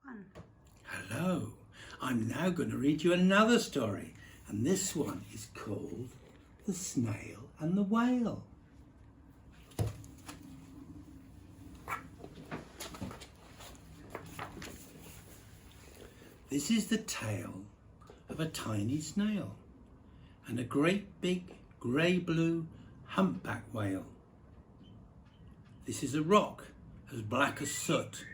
one. Hello, I'm now going to read you another story, and this one is called The Snail and the Whale. This is the tale of a tiny snail and a great big grey-blue humpback whale. This is a rock as black as soot,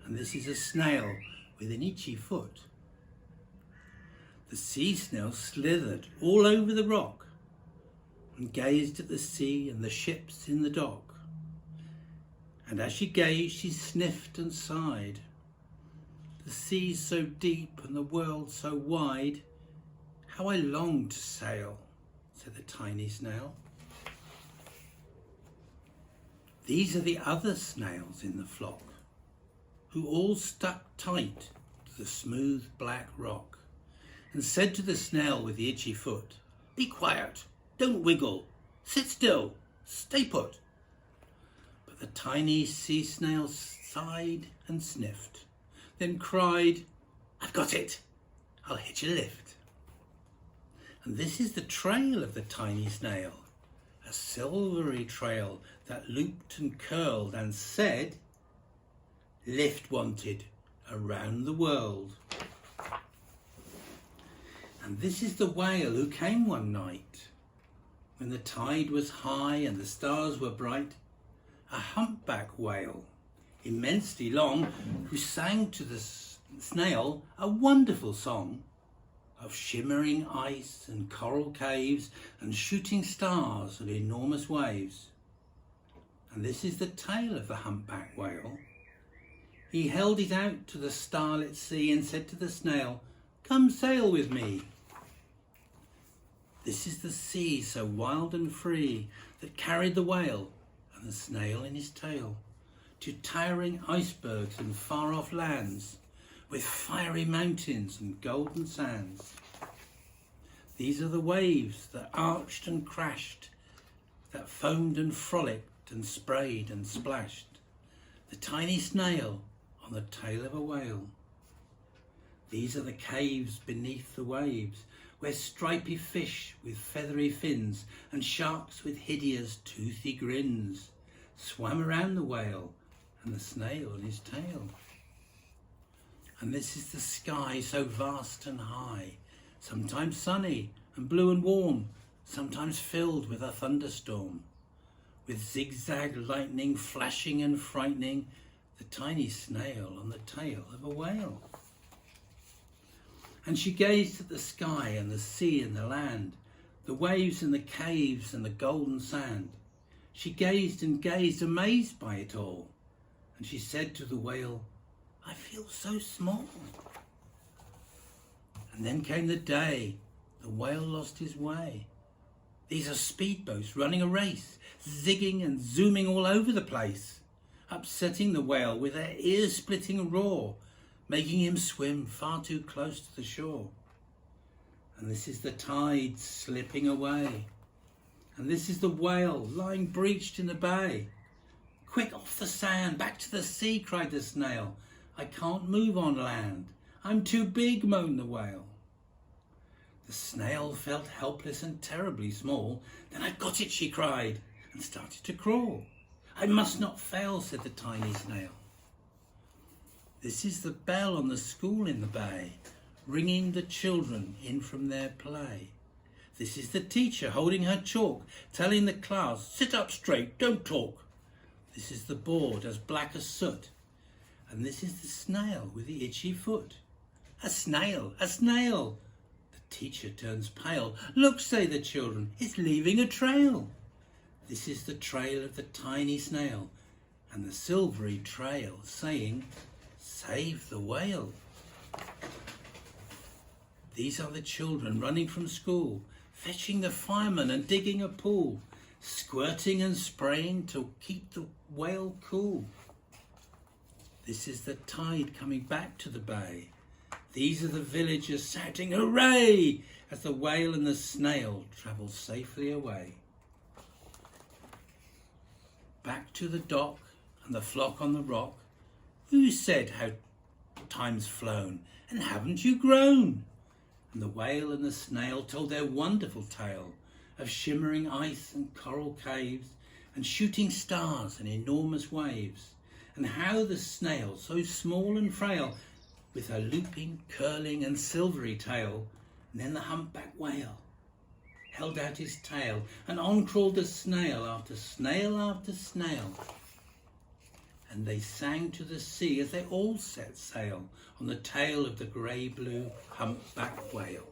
and this is a snail with an itchy foot. The sea snail slithered all over the rock and gazed at the sea and the ships in the dock. And as she gazed, she sniffed and sighed. The sea's so deep and the world so wide, how I long to sail, said the tiny snail. These are the other snails in the flock, who all stuck tight to the smooth black rock, and said to the snail with the itchy foot, "Be quiet, don't wiggle, sit still, stay put." But the tiny sea snail sighed and sniffed, then cried, "I've got it, I'll hitch a lift." And this is the trail of the tiny snail, a silvery trail that looped and curled and said, "Lift wanted around the world." And this is the whale who came one night when the tide was high and the stars were bright, a humpback whale, immensely long, who sang to the snail a wonderful song of shimmering ice and coral caves and shooting stars and enormous waves. And this is the tale of the humpback whale. He held it out to the starlit sea and said to the snail, "Come sail with me." This is the sea so wild and free that carried the whale and the snail in his tail to towering icebergs and far-off lands with fiery mountains and golden sands. These are the waves that arched and crashed, that foamed and frolicked and sprayed and splashed, the tiny snail on the tail of a whale. These are the caves beneath the waves, where stripy fish with feathery fins and sharks with hideous toothy grins swam around the whale and the snail on his tail. And this is the sky so vast and high, sometimes sunny and blue and warm, sometimes filled with a thunderstorm, with zigzag lightning flashing and frightening the tiny snail on the tail of a whale. And she gazed at the sky and the sea and the land, the waves and the caves and the golden sand. She gazed and gazed, amazed by it all. And she said to the whale, "I feel so small." And then came the day the whale lost his way. These are speedboats running a race, zigging and zooming all over the place, upsetting the whale with their ear-splitting roar, making him swim far too close to the shore. And this is the tide slipping away. And this is the whale lying breached in the bay. "Quick, off the sand, back to the sea," cried the snail. "I can't move on land. I'm too big," moaned the whale. The snail felt helpless and terribly small. "Then I've got it," she cried, and started to crawl. "I must not fail," said the tiny snail. This is the bell on the school in the bay, ringing the children in from their play. This is the teacher holding her chalk, telling the class, "Sit up straight, don't talk." This is the board as black as soot, and this is the snail with the itchy foot. "A snail, a snail!" The teacher turns pale. "Look," say the children, "it's leaving a trail." This is the trail of the tiny snail, and the silvery trail saying, "Save the whale." These are the children running from school, fetching the fireman and digging a pool, squirting and spraying to keep the whale cool. This is the tide coming back to the bay. These are the villagers shouting "Hooray!" as the whale and the snail travel safely away. Back to the dock and the flock on the rock. Who said how time's flown, and haven't you grown?" And the whale and the snail told their wonderful tale of shimmering ice and coral caves, and shooting stars and enormous waves, and how the snail, so small and frail, with her looping, curling and silvery tail, and then the humpback whale held out his tail, and on crawled the snail after snail after snail. And they sang to the sea as they all set sail on the tail of the grey-blue humpback whale.